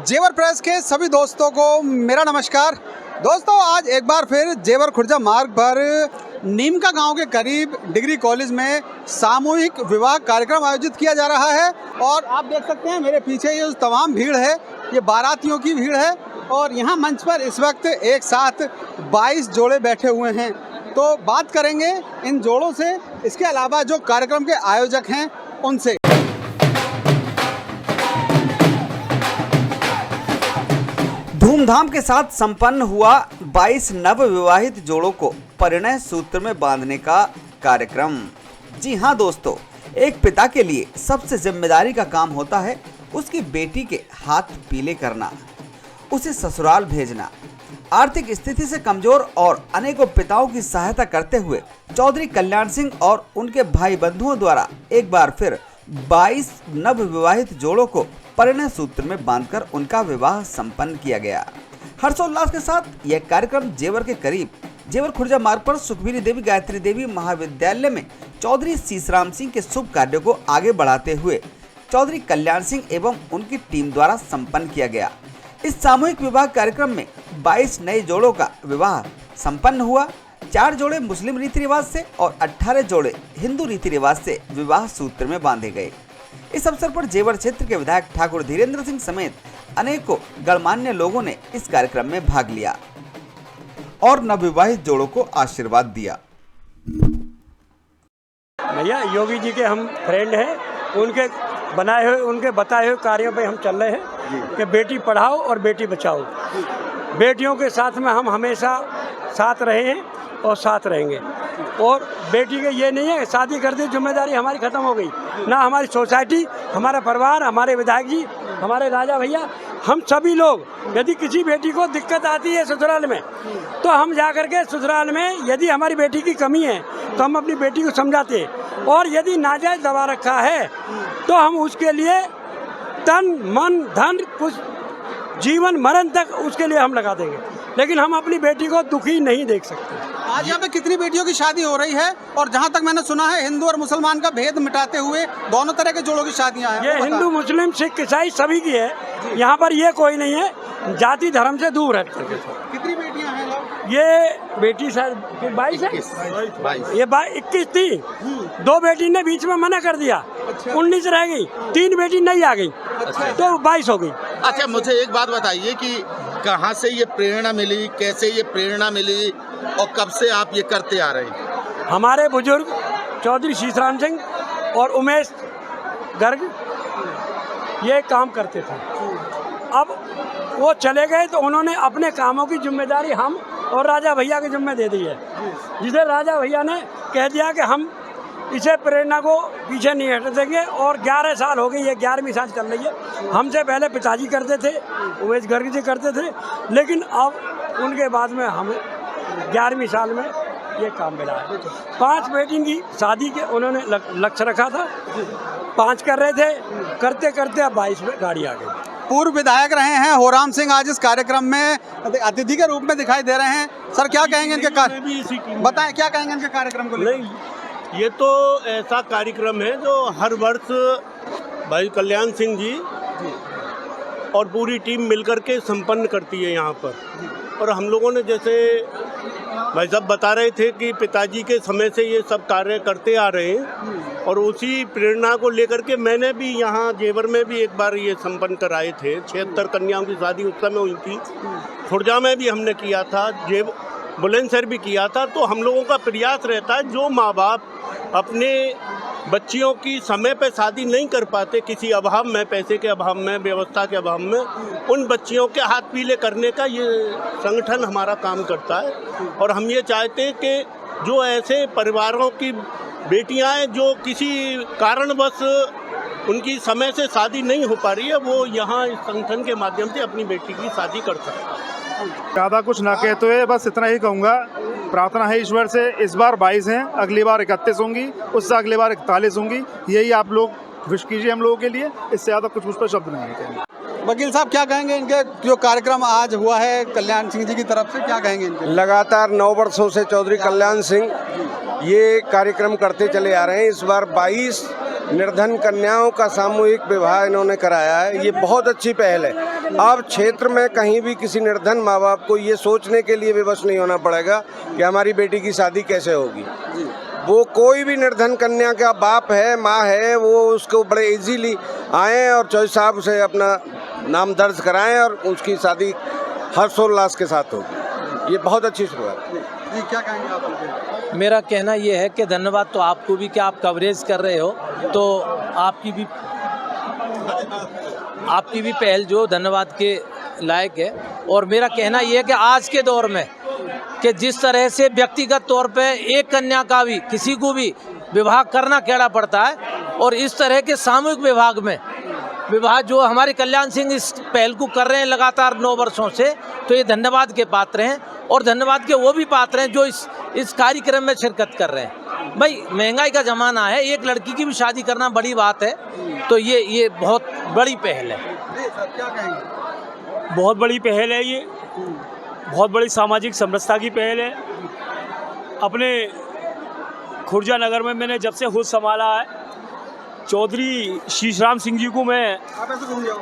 जेवर प्रेस के सभी दोस्तों को मेरा नमस्कार। दोस्तों, आज एक बार फिर जेवर खुर्जा मार्ग पर नीमका गांव के करीब डिग्री कॉलेज में सामूहिक विवाह कार्यक्रम आयोजित किया जा रहा है। और आप देख सकते हैं मेरे पीछे ये तमाम भीड़ है, ये बारातियों की भीड़ है। और यहाँ मंच पर इस वक्त एक साथ 22 जोड़े बैठे हुए हैं। तो बात करेंगे इन जोड़ों से, इसके अलावा जो कार्यक्रम के आयोजक हैं उनसे। धूमधाम के साथ संपन्न हुआ 22 नव विवाहित जोड़ों को परिणय सूत्र में बांधने का कार्यक्रम। जी हाँ दोस्तों, एक पिता के लिए सबसे जिम्मेदारी का काम होता है उसकी बेटी के हाथ पीले करना, उसे ससुराल भेजना। आर्थिक स्थिति से कमजोर और अनेकों पिताओं की सहायता करते हुए चौधरी कल्याण सिंह और उनके भाई बंधुओं द्वारा एक बार फिर 22 नव विवाहित जोड़ों को परिणय सूत्र में बांधकर उनका विवाह संपन्न किया गया। हर्षोल्लास के साथ यह कार्यक्रम जेवर के करीब जेवर खुर्जा मार्ग पर सुखबीरी देवी गायत्री देवी महाविद्यालय में चौधरी सीसराम सिंह के शुभ कार्यों को आगे बढ़ाते हुए चौधरी कल्याण सिंह एवं उनकी टीम द्वारा संपन्न किया गया। इस सामूहिक विवाह कार्यक्रम में 22 नए जोड़ों का विवाह संपन्न हुआ। 4 जोड़े मुस्लिम रीति रिवाज से और 18 जोड़े हिंदू रीति रिवाज से विवाह सूत्र में बांधे गए। इस अवसर पर जेवर क्षेत्र के विधायक ठाकुर धीरेन्द्र सिंह समेत अनेकों गणमान्य लोगों ने इस कार्यक्रम में भाग लिया और नवविवाहित जोड़ों को आशीर्वाद दिया। भैया योगी जी के हम फ्रेंड हैं, उनके बनाए हुए उनके बताए हुए कार्यों पे हम चल रहे हैं कि बेटी पढ़ाओ और बेटी बचाओ। बेटियों के साथ में हम हमेशा साथ रहे हैं और साथ रहेंगे। और बेटी के ये नहीं है शादी कर दी जिम्मेदारी हमारी ख़त्म हो गई, ना हमारी सोसाइटी, हमारा परिवार, हमारे विधायक जी, हमारे राजा भैया, हम सभी लोग यदि किसी बेटी को दिक्कत आती है ससुराल में तो हम जा कर के ससुराल में यदि हमारी बेटी की कमी है तो हम अपनी बेटी को समझाते हैं। और यदि नाजायज़ दबा रखा है तो हम उसके लिए तन मन धन कुछ जीवन मरण तक उसके लिए हम लगा देंगे, लेकिन हम अपनी बेटी को दुखी नहीं देख सकते। आज यहाँ पे कितनी बेटियों की शादी हो रही है? और जहाँ तक मैंने सुना है हिंदू और मुसलमान का भेद मिटाते हुए दोनों तरह के जोड़ों की शादियाँ हैं। ये हिंदू मुस्लिम सिख ईसाई सभी की है, यहाँ पर ये कोई नहीं है जाति धर्म से दूर है। कितनी बेटियाँ हैं? ये बेटी शायद 22 है, ये 21 थी, 2 बेटी ने बीच में मना कर दिया, 19 रह गई, 3 बेटी नहीं आ गई, तो 22 हो गई। अच्छा, मुझे एक बात बताइए कि कहाँ से ये प्रेरणा मिली, कैसे ये प्रेरणा मिली और कब से आप ये करते आ रहे हैं? हमारे बुजुर्ग चौधरी सीसराम सिंह और उमेश गर्ग ये काम करते थे। अब वो चले गए तो उन्होंने अपने कामों की जिम्मेदारी हम और राजा भैया की जिम्मे दे दी है, जिसे राजा भैया ने कह दिया कि हम इसे प्रेरणा को पीछे नहीं हट देंगे। और 11 साल हो गई, ये 11वीं साल चल रही है। हमसे पहले पिताजी करते थे, उमेश गर्ग जी करते थे, लेकिन अब उनके बाद में हम 11वीं साल में ये काम मिला है। 5 बेटी की शादी के उन्होंने लक्ष्य रखा था, 5 कर रहे थे, करते करते अब 22 में गाड़ी आ गई। पूर्व विधायक रहे हैं होराम सिंह आज इस कार्यक्रम में अतिथि के रूप में दिखाई दे रहे हैं। सर, क्या कहेंगे इनके बताएं, क्या कहेंगे इनके कार्यक्रम को? नहीं, ये तो ऐसा कार्यक्रम है जो हर वर्ष भाई कल्याण सिंह जी और पूरी टीम मिलकर के संपन्न करती है यहाँ पर। और हम लोगों ने जैसे भाई साहब बता रहे थे कि पिताजी के समय से ये सब कार्य करते आ रहे हैं, और उसी प्रेरणा को लेकर के मैंने भी यहाँ जेवर में भी एक बार ये संपन्न कराए थे। 76 कन्याओं की शादी उस समय हुई थी। खुर्जा में भी हमने किया था, बुलंदशहर भी किया था। तो हम लोगों का प्रयास रहता है, जो माँ बाप अपने बच्चियों की समय पर शादी नहीं कर पाते, किसी अभाव में, पैसे के अभाव में, व्यवस्था के अभाव में, उन बच्चियों के हाथ पीले करने का ये संगठन हमारा काम करता है। और हम ये चाहते हैं कि जो ऐसे परिवारों की बेटियां हैं जो किसी कारणवश उनकी समय से शादी नहीं हो पा रही है, वो यहाँ इस संगठन के माध्यम से अपनी बेटी की शादी कर सकते हैं। ज़्यादा कुछ ना कहते हुए बस इतना ही कहूँगा, प्रार्थना है ईश्वर से, इस बार 22 हैं, अगली बार 31 होंगी, उससे अगली बार 41 होंगी। यही आप लोग विश कीजिए हम लोगों के लिए, इससे ज़्यादा कुछ मुझ पर शब्द नहीं है। वकील साहब, क्या कहेंगे इनके जो कार्यक्रम आज हुआ है कल्याण सिंह जी की तरफ से, क्या कहेंगे इनके? लगातार 9 वर्षों से चौधरी कल्याण सिंह ये कार्यक्रम करते चले आ रहे हैं। इस बार 22 निर्धन कन्याओं का सामूहिक विवाह इन्होंने कराया है। ये बहुत अच्छी पहल है। अब क्षेत्र में कहीं भी किसी निर्धन माँ बाप को ये सोचने के लिए विवश नहीं होना पड़ेगा कि हमारी बेटी की शादी कैसे होगी। वो कोई भी निर्धन कन्या का बाप है, माँ है, वो उसको बड़े इजीली आएँ और चौधरी साहब से अपना नाम दर्ज कराएं और उसकी शादी हर्षोल्लास के साथ होगी। ये बहुत अच्छी शुरुआत है। जी, क्या कहेंगे आप? मेरा कहना ये है कि धन्यवाद तो आपको भी कि आप कवरेज कर रहे हो, तो आपकी भी पहल जो धन्यवाद के लायक है। और मेरा कहना ये है कि आज के दौर में कि जिस तरह से व्यक्तिगत तौर पे एक कन्या का भी किसी को भी विवाह करना केड़ा पड़ता है, और इस तरह के सामूहिक विवाह जो हमारे कल्याण सिंह इस पहल को कर रहे हैं लगातार 9 वर्षों से, तो ये धन्यवाद के पात्र हैं। और धन्यवाद के वो भी पात्र हैं जो इस कार्यक्रम में शिरकत कर रहे हैं। भाई महंगाई का ज़माना है, एक लड़की की भी शादी करना बड़ी बात है, तो ये बहुत बड़ी पहल है। क्या कहेंगे? बहुत बड़ी पहल है ये, बहुत बड़ी सामाजिक समरसता की पहल है। अपने खुर्जा नगर में मैंने जब से होश संभाला है, चौधरी शीशराम सिंह जी को मैं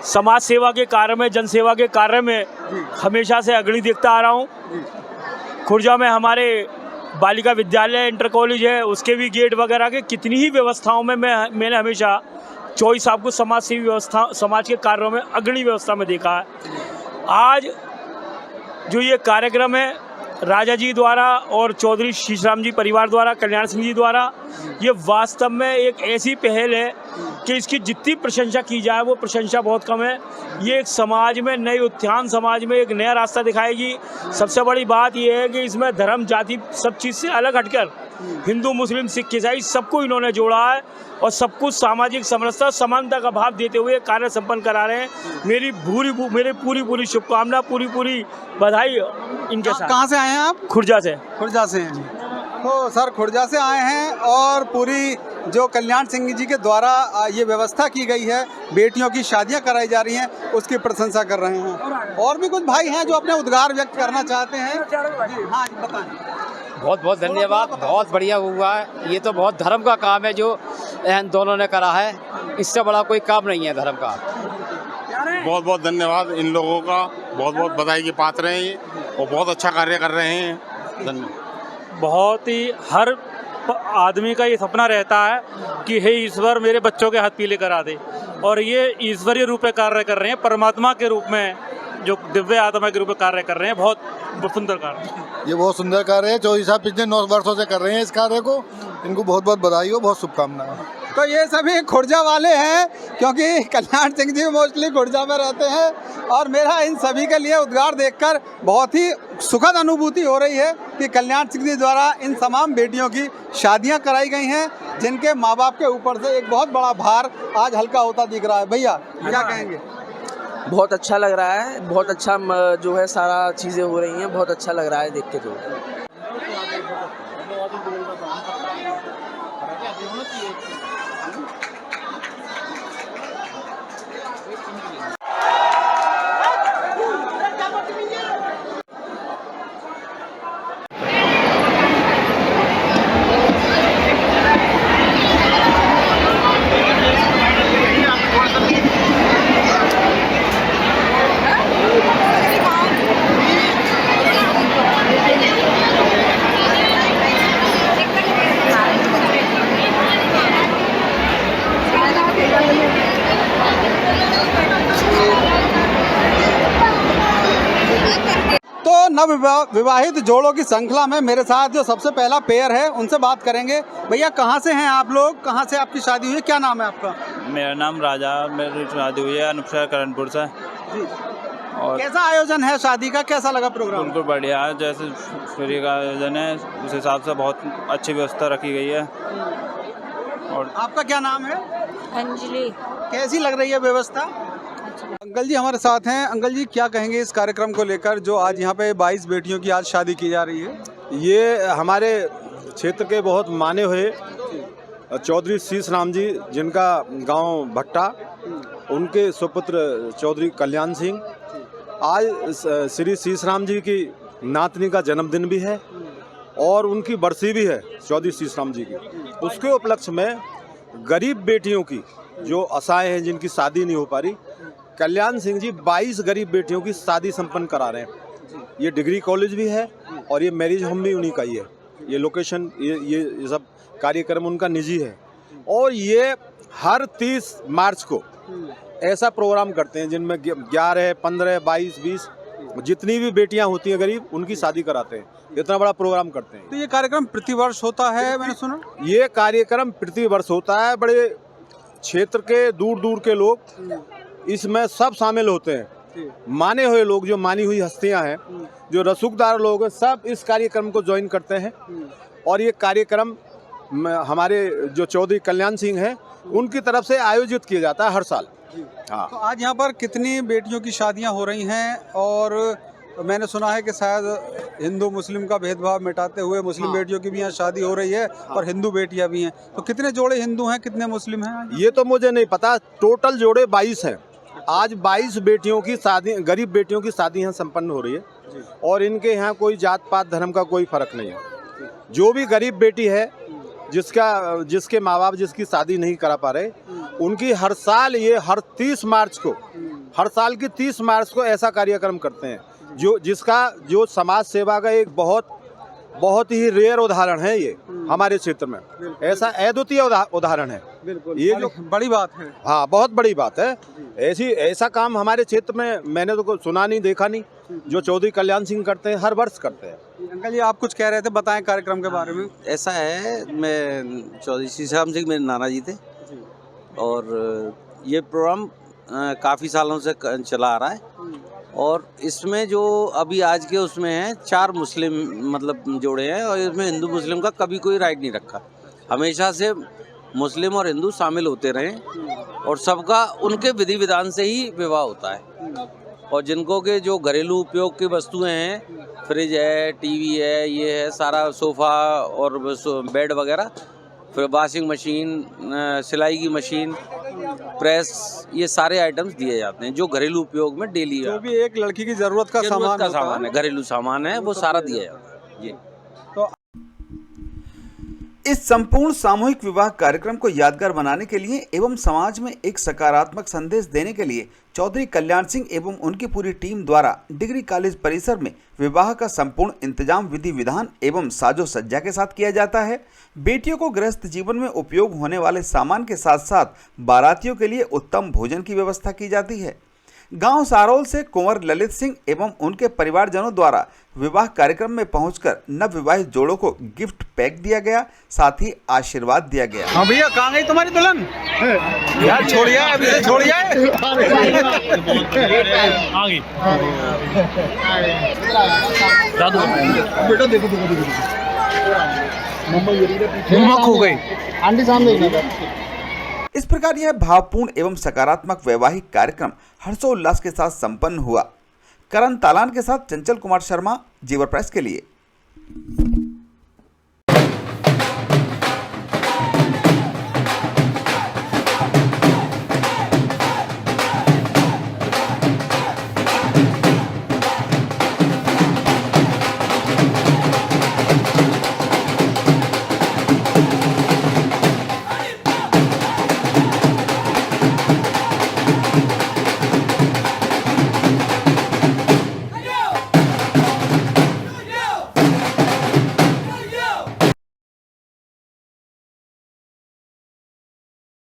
समाज सेवा के कार्य में, जन सेवा के कार्य में हमेशा से अग्रणी देखता आ रहा हूँ। खुर्जा में हमारे बालिका विद्यालय, इंटर कॉलेज है, उसके भी गेट वगैरह के कितनी ही व्यवस्थाओं में मैंने हमेशा चौधरी साहब को समाज सेवी व्यवस्था, समाज के कार्यों में अग्रणी व्यवस्था में देखा है। आज जो ये कार्यक्रम है राजा जी द्वारा और चौधरी शीशराम जी परिवार द्वारा, कल्याण सिंह जी द्वारा, ये वास्तव में एक ऐसी पहल है कि इसकी जितनी प्रशंसा की जाए वो प्रशंसा बहुत कम है। ये एक समाज में नई उत्थान, समाज में एक नया रास्ता दिखाएगी। सबसे बड़ी बात ये है कि इसमें धर्म, जाति, सब चीज़ से अलग हटकर हिंदू, मुस्लिम, सिख, ईसाई सबको इन्होंने जोड़ा है और सब कुछ सामाजिक समरसता, समानता का भाव देते हुए कार्य संपन्न करा रहे हैं। मेरी पूरी शुभकामना, पूरी बधाई इनके साथ। कहाँ से आए हैं आप? खुर्जा से। खुर्जा से हैं। तो सर खुर्जा से आए हैं और पूरी जो कल्याण सिंह जी के द्वारा ये व्यवस्था की गई है, बेटियों की शादियां कराई जा रही हैं, उसकी प्रशंसा कर रहे हैं। और भी कुछ भाई हैं जो अपने उद्गार व्यक्त करना चाहते हैं। जी हाँ, बताएं। बहुत बहुत धन्यवाद, बहुत बढ़िया हुआ है। ये तो बहुत धर्म का काम है जो इन दोनों ने करा है, इससे बड़ा कोई काम नहीं है धर्म का। बहुत बहुत धन्यवाद इन लोगों का, बहुत बहुत बधाई के पात्र हैं ये, और बहुत अच्छा कार्य कर रहे हैं। धन्यवाद। बहुत ही हर आदमी का ये सपना रहता है कि हे ईश्वर मेरे बच्चों के हाथ पीले करा दे, और ये ईश्वरीय रूप में कार्य कर रहे हैं, परमात्मा के रूप में, जो दिव्य आत्मा के रूप में कार्य कर रहे हैं। बहुत सुंदर कार्य, ये बहुत सुंदर कार्य है। चौधरी साहब पिछले 9 वर्षों से कर रहे हैं इस कार्य को। इनको बहुत बहुत बधाई हो, बहुत शुभकामनाएं। तो ये सभी खुर्जा वाले हैं, क्योंकि कल्याण सिंह जी मोस्टली खुर्जा में रहते हैं, और मेरा इन सभी के लिए उद्गार देखकर बहुत ही सुखद अनुभूति हो रही है कि कल्याण सिंह जी द्वारा इन तमाम बेटियों की शादियां कराई गई हैं, जिनके माँ बाप के ऊपर से एक बहुत बड़ा भार आज हल्का होता दिख रहा है। भैया क्या कहेंगे? बहुत अच्छा लग रहा है, बहुत अच्छा जो है सारा चीज़ें हो रही हैं, बहुत अच्छा लग रहा है देख के। जो नव विवाहित जोड़ों की श्रृंखला में मेरे साथ जो सबसे पहला पेयर है उनसे बात करेंगे। भैया कहाँ से हैं आप लोग, कहाँ से आपकी शादी हुई है, क्या नाम है आपका? मेरा नाम राजा, मेरी शादी हुई है अनुपशहर करणपुर से। जी। और कैसा आयोजन है शादी का, कैसा लगा प्रोग्राम? बिल्कुल बढ़िया है, जैसे फ्री का आयोजन है उस हिसाब से बहुत अच्छी व्यवस्था रखी गई है। और आपका क्या नाम है? अंजलि। कैसी लग रही है व्यवस्था? अंकल जी हमारे साथ हैं। अंकल जी क्या कहेंगे इस कार्यक्रम को लेकर जो आज यहाँ पे 22 बेटियों की आज शादी की जा रही है? ये हमारे क्षेत्र के बहुत माने हुए चौधरी शीशराम जी, जिनका गांव भट्टा, उनके सुपुत्र चौधरी कल्याण सिंह, आज श्री शीशराम जी की नातनी का जन्मदिन भी है और उनकी बरसी भी है चौधरी शीशराम जी की। उसके उपलक्ष्य में गरीब बेटियों की जो आशाएं हैं, जिनकी शादी नहीं हो पा रही, कल्याण सिंह जी 22 गरीब बेटियों की शादी संपन्न करा रहे हैं। ये डिग्री कॉलेज भी है और ये मैरिज होम भी उन्हीं का ही है। ये लोकेशन, ये सब कार्यक्रम उनका निजी है। और ये हर 30 मार्च को ऐसा प्रोग्राम करते हैं जिनमें 11, 15, 22, 20 जितनी भी बेटियां होती हैं गरीब, उनकी शादी कराते हैं। इतना बड़ा प्रोग्राम करते हैं। तो ये कार्यक्रम प्रतिवर्ष होता है, मैंने सुना? ये कार्यक्रम प्रतिवर्ष होता है। बड़े क्षेत्र के दूर दूर के लोग इसमें सब शामिल होते हैं। माने हुए लोग, जो मानी हुई हस्तियां हैं, जो रसूखदार लोग हैं, सब इस कार्यक्रम को ज्वाइन करते हैं। और ये कार्यक्रम हमारे जो चौधरी कल्याण सिंह हैं, उनकी तरफ से आयोजित किया जाता है हर साल। हाँ। तो आज यहाँ पर कितनी बेटियों की शादियाँ हो रही हैं? और मैंने सुना है कि शायद हिंदू मुस्लिम का भेदभाव मिटाते हुए मुस्लिम बेटियों की भी यहाँ शादी हो रही है और हिंदू बेटियाँ भी हैं। तो कितने जोड़े हिंदू हैं, कितने मुस्लिम हैं? ये तो मुझे नहीं पता। टोटल जोड़े 22 हैं। आज 22 बेटियों की शादी, गरीब बेटियों की शादी यहाँ संपन्न हो रही है। और इनके यहाँ कोई जात पात धर्म का कोई फर्क नहीं है। जो भी गरीब बेटी है, जिसके माँ बाप जिसकी शादी नहीं करा पा रहे, उनकी हर साल ये हर 30 मार्च को, हर साल की 30 मार्च को ऐसा कार्यक्रम करते हैं जो समाज सेवा का एक बहुत ही रेयर उदाहरण है। ये हमारे क्षेत्र में ऐसा अद्वितीय उदाहरण है। बिल्कुल, ये जो बड़ी बात है। हाँ, बहुत बड़ी बात है। ऐसा काम हमारे क्षेत्र में मैंने तो सुना नहीं, देखा नहीं, जो चौधरी कल्याण सिंह करते हैं, हर वर्ष करते हैं। अंकल जी, आप कुछ कह रहे थे, बताएं कार्यक्रम के बारे में। ऐसा है, मैं चौधरी श्री श्याम सिंह, मेरे नाना जी थे। और ये प्रोग्राम काफ़ी सालों से चला आ रहा है। और इसमें जो अभी आज के उसमें हैं 4 मुस्लिम मतलब जोड़े हैं, और इसमें हिंदू मुस्लिम का कभी कोई राइट नहीं रखा। हमेशा से मुस्लिम और हिंदू शामिल होते रहे और सबका उनके विधि विधान से ही विवाह होता है। और जिनको के जो घरेलू उपयोग की वस्तुएं हैं, फ्रिज है, टीवी है, ये है सारा, सोफ़ा और बेड वगैरह, फिर वॉशिंग मशीन, सिलाई की मशीन, प्रेस, ये सारे आइटम्स दिए जाते हैं जो घरेलू उपयोग में डेली जो भी एक लड़की की ज़रूरत का सामान है, घरेलू सामान है, वो सारा दिया जाता है जी। तो इस संपूर्ण सामूहिक विवाह कार्यक्रम को यादगार बनाने के लिए एवं समाज में एक सकारात्मक संदेश देने के लिए चौधरी कल्याण सिंह एवं उनकी पूरी टीम द्वारा डिग्री कॉलेज परिसर में विवाह का संपूर्ण इंतजाम विधि विधान एवं साजो सज्जा के साथ किया जाता है। बेटियों को गृहस्थ जीवन में उपयोग होने वाले सामान के साथ साथ बारातियों के लिए उत्तम भोजन की व्यवस्था की जाती है। गांव सारोल से कुंवर ललित सिंह एवं उनके परिवारजनों द्वारा विवाह कार्यक्रम में पहुंचकर नवविवाहित जोड़ों को गिफ्ट पैक दिया गया, साथ ही आशीर्वाद दिया गया। हाँ भैया, कहाँ गई तुम्हारी दुल्हन? यार छोड़िए, अभी से छोड़िए। बेटा देखो मम्मा खो गई। आंटी सामने। इस प्रकार यह भावपूर्ण एवं सकारात्मक वैवाहिक कार्यक्रम हर्षोल्लास के साथ संपन्न हुआ। करण तालान के साथ चंचल कुमार शर्मा, जेवर प्रेस के लिए।